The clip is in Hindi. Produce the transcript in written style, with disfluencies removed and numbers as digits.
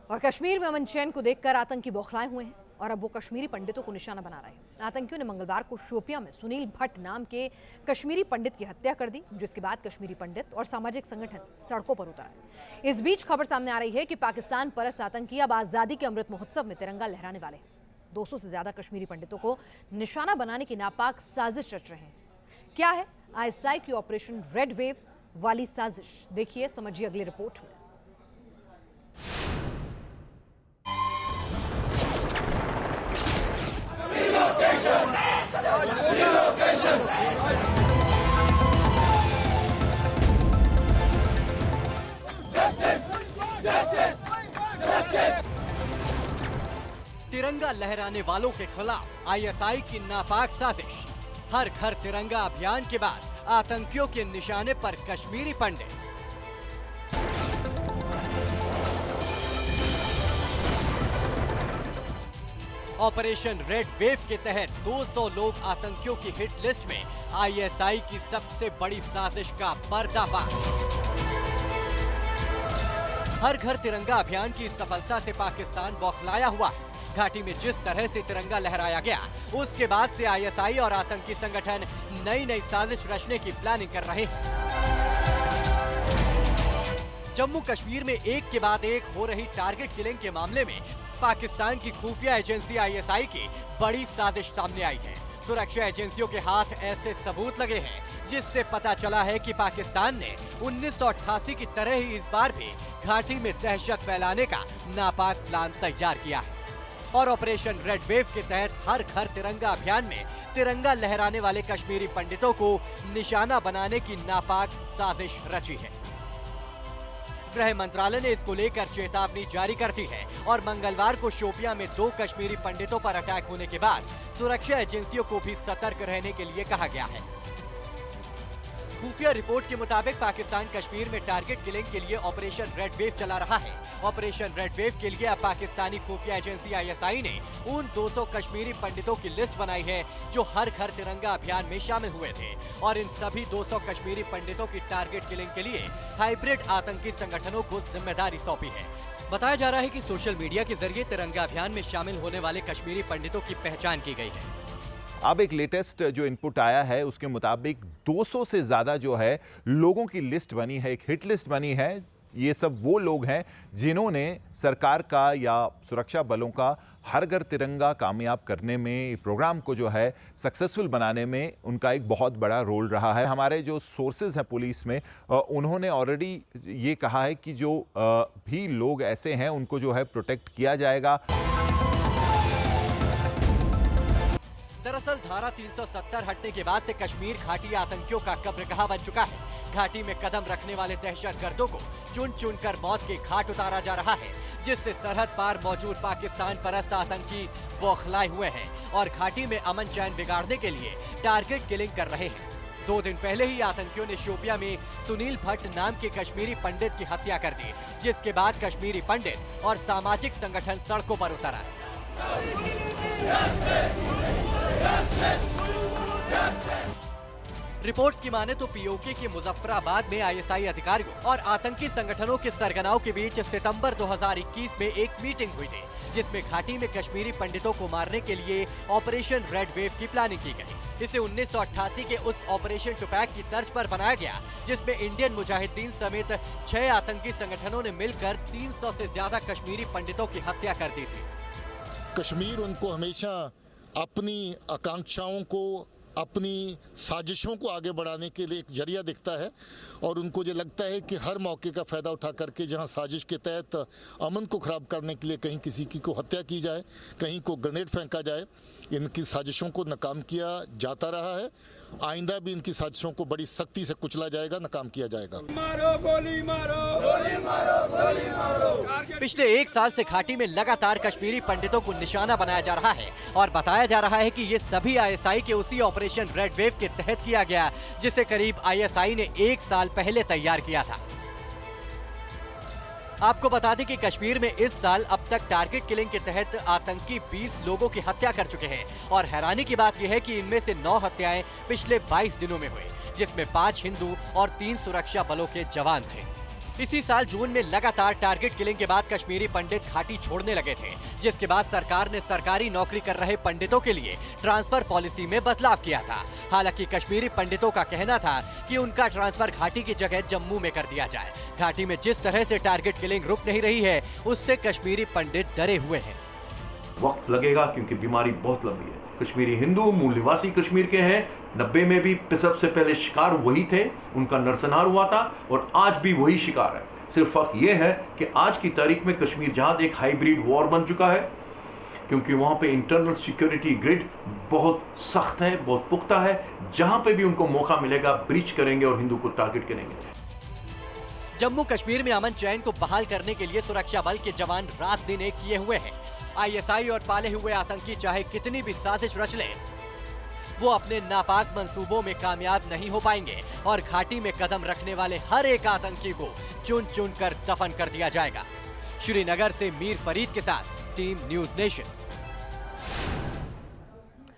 और कश्मीर में अमन चैन को देखकर आतंकी बौखलाए हुए हैं और अब वो कश्मीरी पंडितों को निशाना बना रहे हैं। आतंकियों ने मंगलवार को शोपियां में सुनील भट्ट नाम के कश्मीरी पंडित की हत्या कर दी, जिसके बाद कश्मीरी पंडित और सामाजिक संगठन सड़कों पर उतर आए। इस बीच खबर सामने आ रही है कि पाकिस्तान परस्त आतंकी अब आजादी के अमृत महोत्सव में तिरंगा लहराने वाले हैं। 200 से ज्यादा कश्मीरी पंडितों को निशाना बनाने की नापाक साजिश रच रहे हैं। क्या है आईएसआई की ऑपरेशन रेड वेव वाली साजिश? देखिए, समझिए अगली रिपोर्ट में। तिरंगा लहराने वालों के खिलाफ आईएसआई की नापाक साजिश। हर घर तिरंगा अभियान के बाद आतंकियों के निशाने पर कश्मीरी पंडित। ऑपरेशन रेड वेव के तहत 200 लोग आतंकियों की हिट लिस्ट में। आईएसआई की सबसे बड़ी साजिश का पर्दाफाश। हर घर तिरंगा अभियान की सफलता से पाकिस्तान बौखलाया हुआ है। घाटी में जिस तरह से तिरंगा लहराया गया, उसके बाद से आईएसआई और आतंकी संगठन नई नई साजिश रचने की प्लानिंग कर रहे हैं। जम्मू कश्मीर में एक के बाद एक हो रही टारगेट किलिंग के मामले में पाकिस्तान की खुफिया एजेंसी आईएसआई की बड़ी साजिश सामने आई है। सुरक्षा एजेंसियों के हाथ ऐसे सबूत लगे हैं जिससे पता चला है कि पाकिस्तान ने 1988 की तरह ही इस बार भी घाटी में दहशत फैलाने का नापाक प्लान तैयार किया है और ऑपरेशन रेड वेव के तहत हर घर तिरंगा अभियान में तिरंगा लहराने वाले कश्मीरी पंडितों को निशाना बनाने की नापाक साजिश रची है। गृह मंत्रालय ने इसको लेकर चेतावनी जारी कर दी है और मंगलवार को शोपियां में 2 कश्मीरी पंडितों पर अटैक होने के बाद सुरक्षा एजेंसियों को भी सतर्क रहने के लिए कहा गया है। खुफिया रिपोर्ट के मुताबिक पाकिस्तान कश्मीर में टारगेट किलिंग के लिए ऑपरेशन रेड वेव चला रहा है। ऑपरेशन रेड वेव के लिए अब पाकिस्तानी खुफिया एजेंसी आईएसआई ने उन 200 कश्मीरी पंडितों की लिस्ट बनाई है जो हर घर तिरंगा अभियान में शामिल हुए थे और इन सभी 200 कश्मीरी पंडितों की टारगेट किलिंग के लिए हाइब्रिड आतंकी संगठनों को जिम्मेदारी सौंपी है। बताया जा रहा है कि सोशल मीडिया के जरिए तिरंगा अभियान में शामिल होने वाले कश्मीरी पंडितों की पहचान की गई है। अब एक लेटेस्ट जो इनपुट आया है उसके मुताबिक 200 से ज़्यादा जो है लोगों की लिस्ट बनी है, एक हिट लिस्ट बनी है। ये सब वो लोग हैं जिन्होंने सरकार का या सुरक्षा बलों का हर घर तिरंगा कामयाब करने में, प्रोग्राम को जो है सक्सेसफुल बनाने में उनका एक बहुत बड़ा रोल रहा है। हमारे जो सोर्सेज हैं पुलिस में, उन्होंने ऑलरेडी ये कहा है कि जो भी लोग ऐसे हैं उनको जो है प्रोटेक्ट किया जाएगा। दरअसल धारा 370 हटने के बाद से कश्मीर घाटी आतंकियों का कब्रगाह बन चुका है। घाटी में कदम रखने वाले दहशतगर्दों को चुन चुनकर मौत के घाट उतारा जा रहा है, जिससे सरहद पार मौजूद पाकिस्तान परस्त आतंकी बौखलाए हुए हैं और घाटी में अमन चैन बिगाड़ने के लिए टारगेट किलिंग कर रहे हैं। 2 दिन पहले ही आतंकियों ने शोपियां में सुनील भट्ट नाम के कश्मीरी पंडित की हत्या कर दी, जिसके बाद कश्मीरी पंडित और सामाजिक संगठन सड़कों पर उतर आए। रिपोर्ट्स की माने तो पीओके के मुजफ्फराबाद में आईएसआई अधिकारियों और आतंकी संगठनों के सरगनाओं के बीच सितंबर 2021 में एक मीटिंग हुई थी, जिसमें घाटी में कश्मीरी पंडितों को मारने के लिए ऑपरेशन रेड वेव की प्लानिंग की गई। इसे 1988 के उस ऑपरेशन टुपैक की तर्ज पर बनाया गया, जिसमें इंडियन मुजाहिदीन समेत 6 आतंकी संगठनों ने मिलकर 300 से ज्यादा कश्मीरी पंडितों की हत्या कर दी थी। कश्मीर उनको हमेशा अपनी आकांक्षाओं को, अपनी साजिशों को आगे बढ़ाने के लिए एक जरिया दिखता है और उनको ये लगता है कि हर मौके का फ़ायदा उठा करके जहां साजिश के तहत अमन को ख़राब करने के लिए कहीं किसी की को हत्या की जाए, कहीं को ग्रेनेड फेंका जाए, इनकी साजिशों को नाकाम किया जाता रहा है। आइंदा भी इनकी साजिशों को बड़ी सख्ती से कुचला जाएगा, नाकाम किया जाएगा। मारो गोली मारो, गोली मारो, गोली मारो। पिछले 1 साल से घाटी में लगातार कश्मीरी पंडितों को निशाना बनाया जा रहा है और बताया जा रहा है कि ये सभी आईएसआई के उसी ऑपरेशन रेड वेव के तहत किया गया, जिसे करीब आईएसआई ने 1 साल पहले तैयार किया था। आपको बता दें कि कश्मीर में इस साल अब तक टारगेट किलिंग के तहत आतंकी 20 लोगों की हत्या कर चुके हैं और हैरानी की बात यह है कि इनमें से 9 हत्याएं पिछले 22 दिनों में हुई, जिसमें 5 हिंदू और 3 सुरक्षा बलों के जवान थे। इसी साल जून में लगातार टारगेट किलिंग के बाद कश्मीरी पंडित घाटी छोड़ने लगे थे, जिसके बाद सरकार ने सरकारी नौकरी कर रहे पंडितों के लिए ट्रांसफर पॉलिसी में बदलाव किया था। हालांकि कश्मीरी पंडितों का कहना था कि उनका ट्रांसफर घाटी की जगह जम्मू में कर दिया जाए। घाटी में जिस तरह से टारगेट किलिंग रुक नहीं रही है, उससे कश्मीरी पंडित डरे हुए हैं। वक्त लगेगा क्योंकि बीमारी बहुत लंबी है। कश्मीरी हिंदू मूल निवासी कश्मीर के हैं। 90 में भी सबसे पहले शिकार वही थे, उनका नरसंहार हुआ था और आज भी वही शिकार है। सिर्फ फर्क ये है कि आज की तारीख में कश्मीर जहां एक हाइब्रिड वॉर बन चुका है, क्योंकि वहां पे इंटरनल सिक्योरिटी ग्रिड बहुत सख्त है, बहुत पुख्ता है। जहां पे भी उनको मौका मिलेगा ब्रीच करेंगे और हिंदू को टारगेट करेंगे। जम्मू कश्मीर में अमन चैन को बहाल करने के लिए सुरक्षा बल के जवान रात दिन एक किए हुए हैं। आईएसआई और पाले हुए आतंकी चाहे कितनी भी साजिश रच लें, वो अपने नापाक मंसूबों में कामयाब नहीं हो पाएंगे और घाटी में कदम रखने वाले हर एक आतंकी को चुन चुन कर दफन कर दिया जाएगा। श्रीनगर से मीर फरीद के साथ टीम न्यूज़ नेशन।